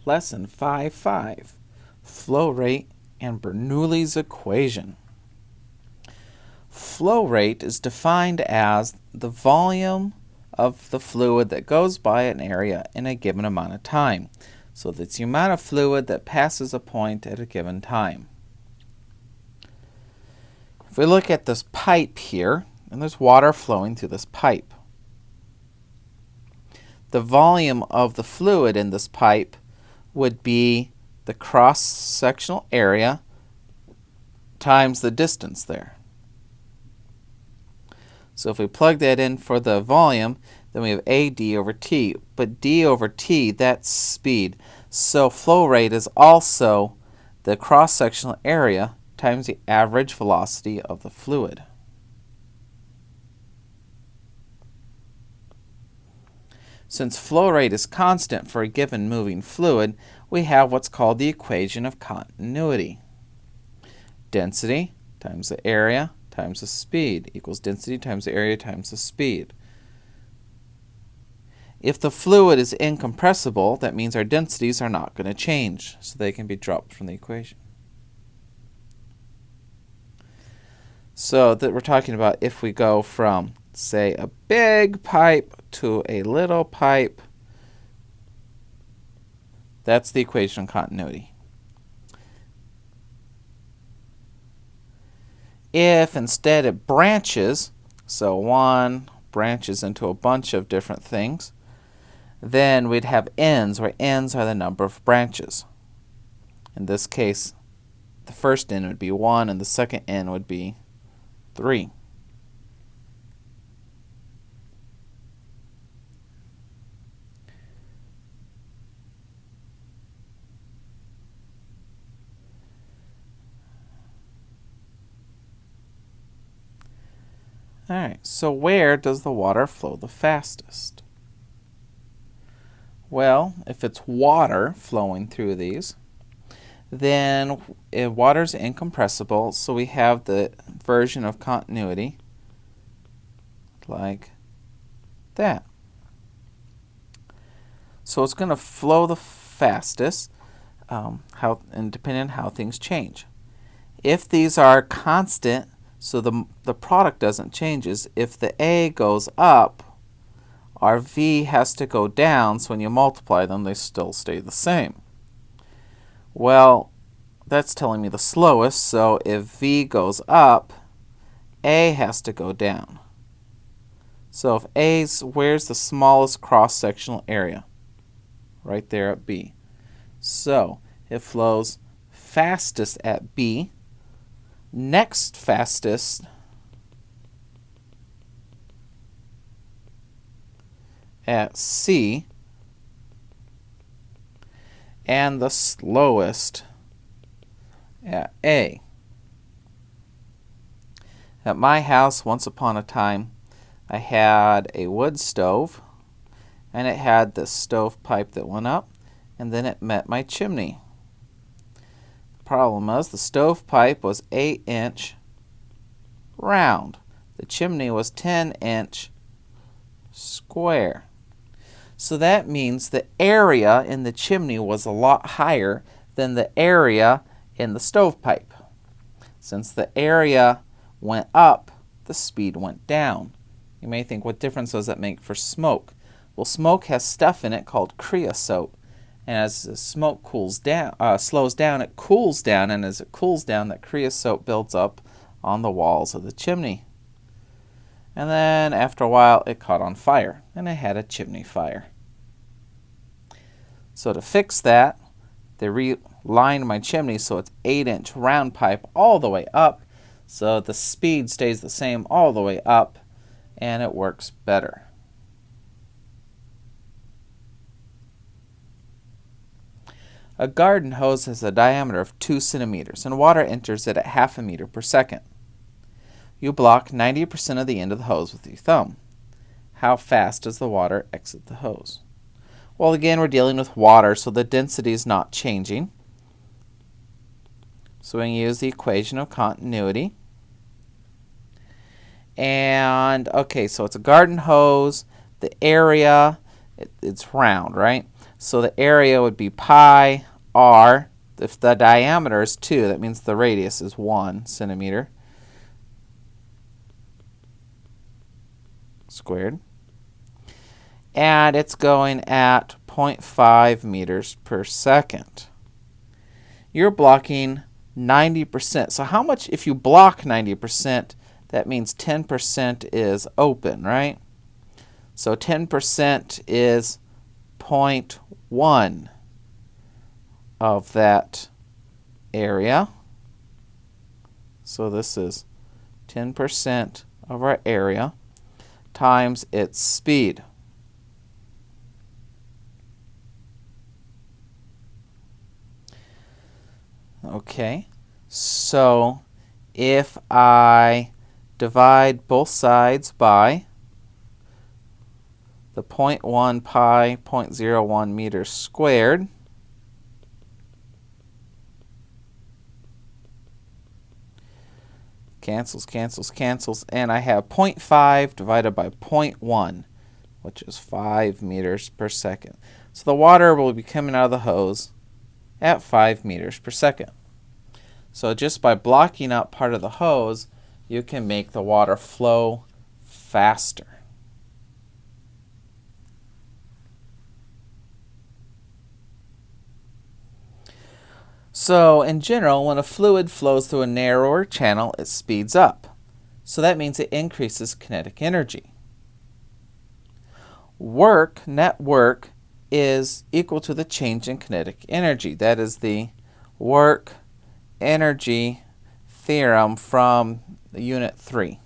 Lesson 5.5, Flow Rate and Bernoulli's Equation. Flow rate is defined as the volume of the fluid that goes by an area in a given amount of time. So that's the amount of fluid that passes a point at a given time. If we look at this pipe here, and there's water flowing through this pipe. The volume of the fluid in this pipe would be the cross-sectional area times the distance there. So if we plug that in for the volume, then we have AD over T. But D over T, that's speed. So flow rate is also the cross-sectional area times the average velocity of the fluid. Since flow rate is constant for a given moving fluid, we have what's called the equation of continuity. Density times the area times the speed equals density times the area times the speed. If the fluid is incompressible, that means our densities are not going to change, so they can be dropped from the equation. So that we're talking about if we go from, say, a big pipe to a little pipe, that's the equation of continuity. If instead it branches, so one branches into a bunch of different things, then we'd have ends, where ends are the number of branches. In this case, the first end would be 1 and the second end would be 3. Alright, so where does the water flow the fastest? Well, if it's water flowing through these, then water's incompressible, so we have the version of continuity like that. So it's going to flow the fastest, and depending on how things change. If these are constant, so the product doesn't change, if the A goes up, our V has to go down, so when you multiply them, they still stay the same. Well, that's telling me the slowest, so if V goes up, A has to go down. So if A's, where's the smallest cross-sectional area? Right there at B. So it flows fastest at B, next fastest at C, and the slowest at A. At my house, once upon a time, I had a wood stove, and it had this stovepipe that went up, and then it met my chimney. The problem was the stovepipe was 8-inch round. The chimney was 10-inch square. So that means the area in the chimney was a lot higher than the area in the stovepipe. Since the area went up, the speed went down. You may think, what difference does that make for smoke? Well, smoke has stuff in it called creosote, and as the smoke cools down, slows down, it cools down, and as it cools down, that creosote builds up on the walls of the chimney. And then after a while, it caught on fire, and it had a chimney fire. So to fix that, they relined my chimney so it's 8-inch round pipe all the way up, so the speed stays the same all the way up, and it works better. A garden hose has a diameter of 2 centimeters, and water enters it at half a meter per second. You block 90% of the end of the hose with your thumb. How fast does the water exit the hose? Well, again, we're dealing with water, so the density is not changing. So we can use the equation of continuity. And, okay, so it's a garden hose. The area, it's round, right? So the area would be pi r. If the diameter is 2, that means the radius is 1 centimeter squared. And it's going at 0.5 meters per second. You're blocking 90%. So how much, if you block 90%, that means 10% is open, right? So 10% is 0.1 of that area. So this is 10% of our area times its speed. Okay, so if I divide both sides by the 0.1 pi 0.01 meters squared, cancels, cancels, cancels, and I have 0.5 divided by 0.1, which is 5 meters per second. So the water will be coming out of the hose at 5 meters per second. So just by blocking up part of the hose, you can make the water flow faster. So in general, when a fluid flows through a narrower channel, it speeds up. So that means it increases kinetic energy. Work, net work, is equal to the change in kinetic energy. That is the work energy theorem from Unit 3.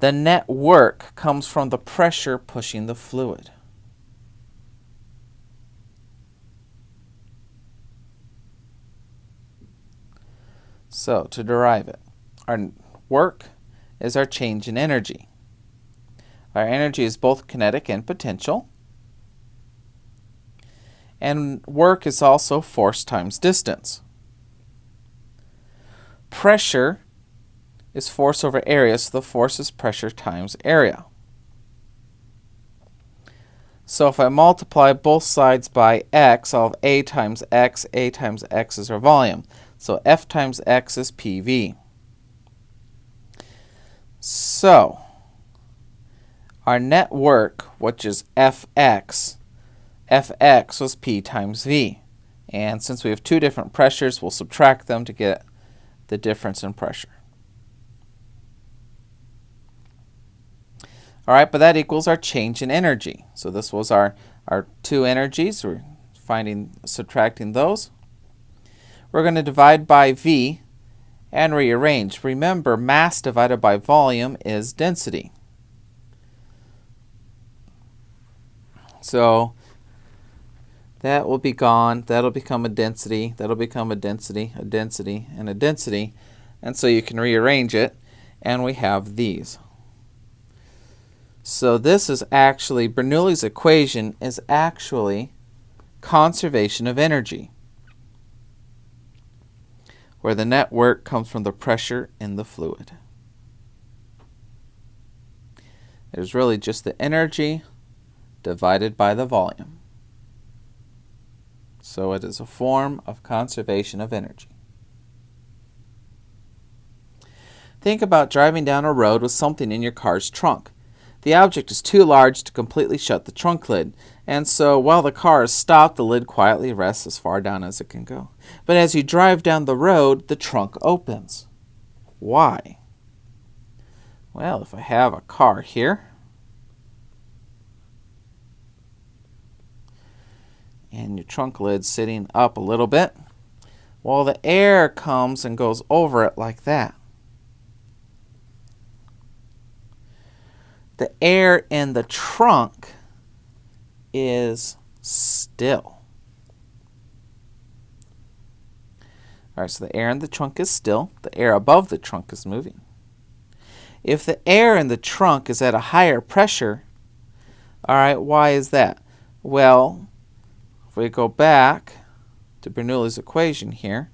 The net work comes from the pressure pushing the fluid. So to derive it, our work is our change in energy. Our energy is both kinetic and potential. And work is also force times distance. Pressure is force over area, so the force is pressure times area. So if I multiply both sides by x, I'll have A times x is our volume. So F times x is PV. So our net work, which is Fx was P times V. And since we have two different pressures, we'll subtract them to get the difference in pressure. All right, but that equals our change in energy. So this was our two energies. We're subtracting those. We're going to divide by V and rearrange. Remember, mass divided by volume is density. So that will be gone. That'll become a density. That'll become a density, a density, and a density. And so you can rearrange it, and we have these. So this is actually, Bernoulli's equation is actually conservation of energy, where the net work comes from the pressure in the fluid. It is really just the energy divided by the volume. So it is a form of conservation of energy. Think about driving down a road with something in your car's trunk. The object is too large to completely shut the trunk lid, and so while the car is stopped, the lid quietly rests as far down as it can go. But as you drive down the road, the trunk opens. Why? Well, if I have a car here, and your trunk lid's sitting up a little bit, well, the air comes and goes over it like that. The air in the trunk is still. All right, so the air in the trunk is still. The air above the trunk is moving. If the air in the trunk is at a higher pressure, all right, why is that? Well, if we go back to Bernoulli's equation here,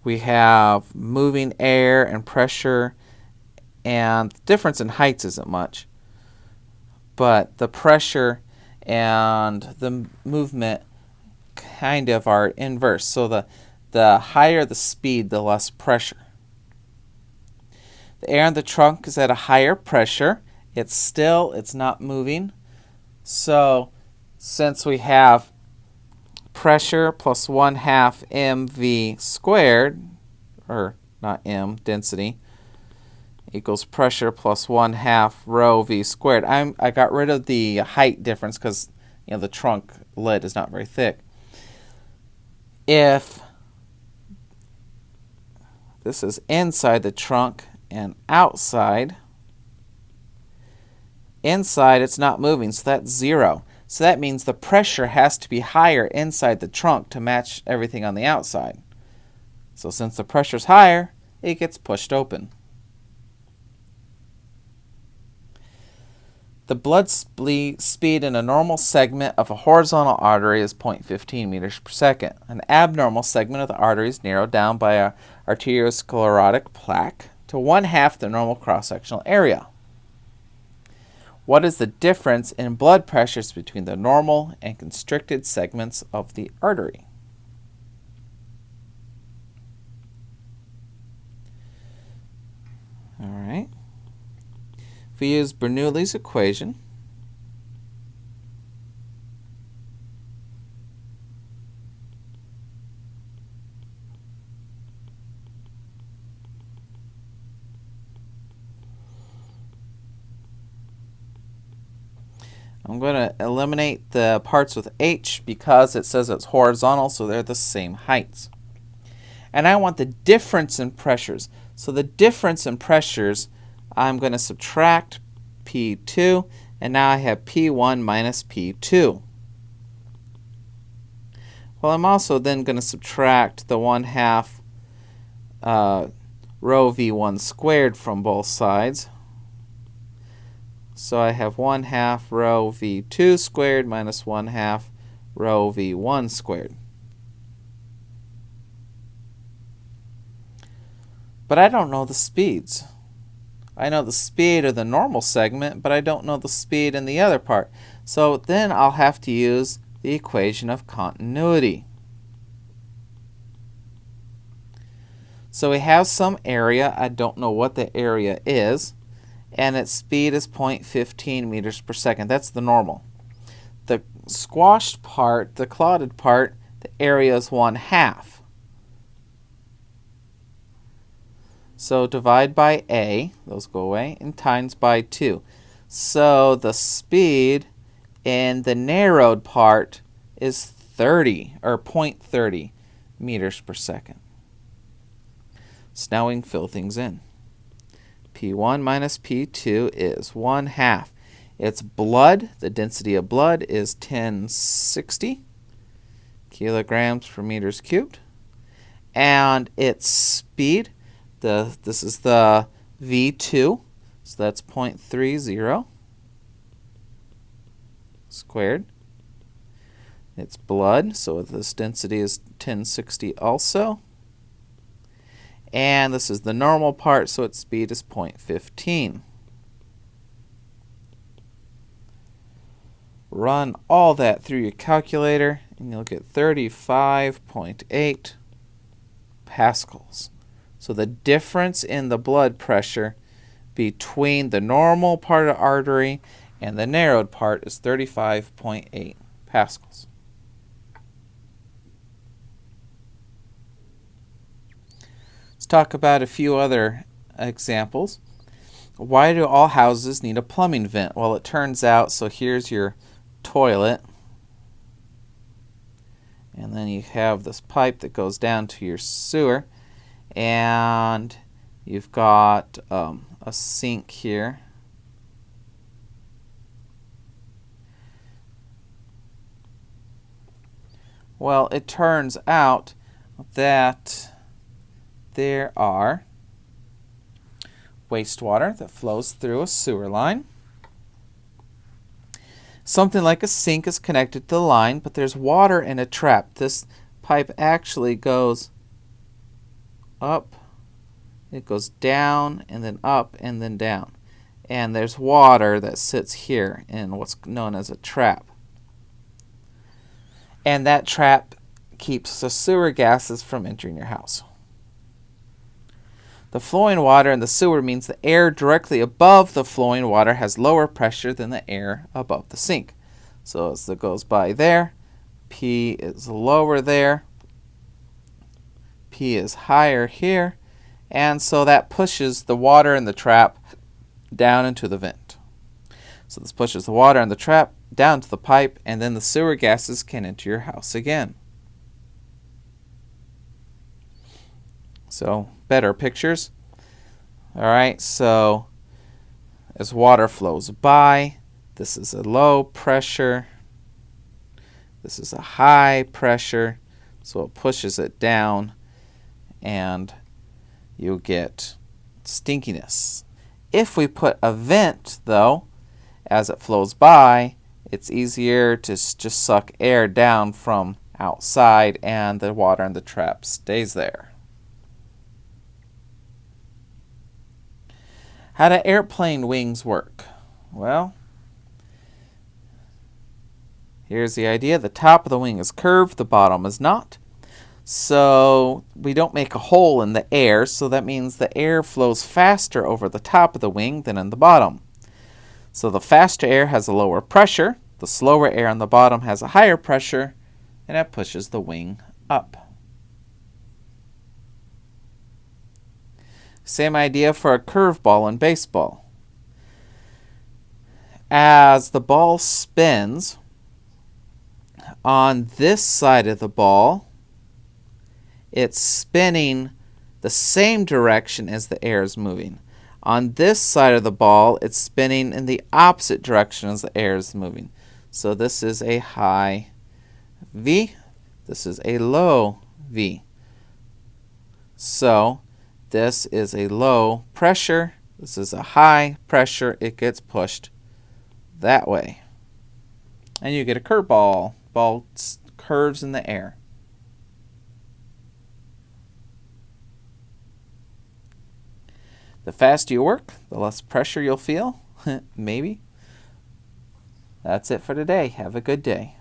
we have moving air and pressure, and the difference in heights isn't much, but the pressure and the movement kind of are inverse. So the higher the speed, the less pressure. The air in the trunk is at a higher pressure. It's still, it's not moving. So since we have pressure plus 1/2 mv squared, or not m, density, equals pressure plus 1/2 rho v squared. I got rid of the height difference because the trunk lid is not very thick. If this is inside the trunk and outside, inside it's not moving, so that's 0. So that means the pressure has to be higher inside the trunk to match everything on the outside. So since the pressure's higher, it gets pushed open. The blood speed in a normal segment of a horizontal artery is 0.15 meters per second. An abnormal segment of the artery is narrowed down by an arteriosclerotic plaque to 1/2 the normal cross-sectional area. What is the difference in blood pressures between the normal and constricted segments of the artery? All right. If we use Bernoulli's equation, I'm going to eliminate the parts with h because it says it's horizontal, so they're the same heights. And I want the difference in pressures. So the difference in pressures, I'm going to subtract P2, and now I have P1 minus P2. Well, I'm also then going to subtract the 1/2 rho V1 squared from both sides. So I have 1/2 rho V2 squared minus 1/2 rho V1 squared. But I don't know the speeds. I know the speed of the normal segment, but I don't know the speed in the other part. So then I'll have to use the equation of continuity. So we have some area. I don't know what the area is, and its speed is 0.15 meters per second. That's the normal. The squashed part, the clotted part, the area is 1/2. So divide by A, those go away, and times by 2. So the speed in the narrowed part is 30, or 0.30 meters per second. So now we can fill things in. P1 minus P2 is 1/2. Its blood, the density of blood is 1060 kilograms per meters cubed. And its speed, this is the V2, so that's 0.30 squared. It's blood, so this density is 1060 also. And this is the normal part, so its speed is 0.15. Run all that through your calculator, and you'll get 35.8 pascals. So the difference in the blood pressure between the normal part of the artery and the narrowed part is 35.8 pascals. Let's talk about a few other examples. Why do all houses need a plumbing vent? Well, it turns out, so here's your toilet, and then you have this pipe that goes down to your sewer, and you've got a sink here. Well, it turns out that there are wastewater that flows through a sewer line. Something like a sink is connected to the line, but there's water in a trap. This pipe actually goes up, it goes down, and then up, and then down. And there's water that sits here in what's known as a trap. And that trap keeps the sewer gases from entering your house. The flowing water in the sewer means the air directly above the flowing water has lower pressure than the air above the sink. So as it goes by there, P is lower there, P is higher here, and so that pushes the water in the trap down into the vent. So this pushes the water in the trap down to the pipe, and then the sewer gases can enter your house again. So better pictures. All right, so as water flows by, this is a low pressure, this is a high pressure, so it pushes it down, and you get stinkiness. If we put a vent, though, as it flows by, it's easier to just suck air down from outside, and the water in the trap stays there. How do airplane wings work? Well, here's the idea. The top of the wing is curved, the bottom is not. So we don't make a hole in the air, so that means the air flows faster over the top of the wing than in the bottom. So the faster air has a lower pressure, the slower air on the bottom has a higher pressure, and that pushes the wing up. Same idea for a curveball in baseball. As the ball spins, on this side of the ball, it's spinning the same direction as the air is moving. On this side of the ball, it's spinning in the opposite direction as the air is moving. So this is a high V, this is a low V. So this is a low pressure, this is a high pressure, it gets pushed that way. And you get a curveball. Ball curves in the air. The faster you work, the less pressure you'll feel. Maybe. That's it for today. Have a good day.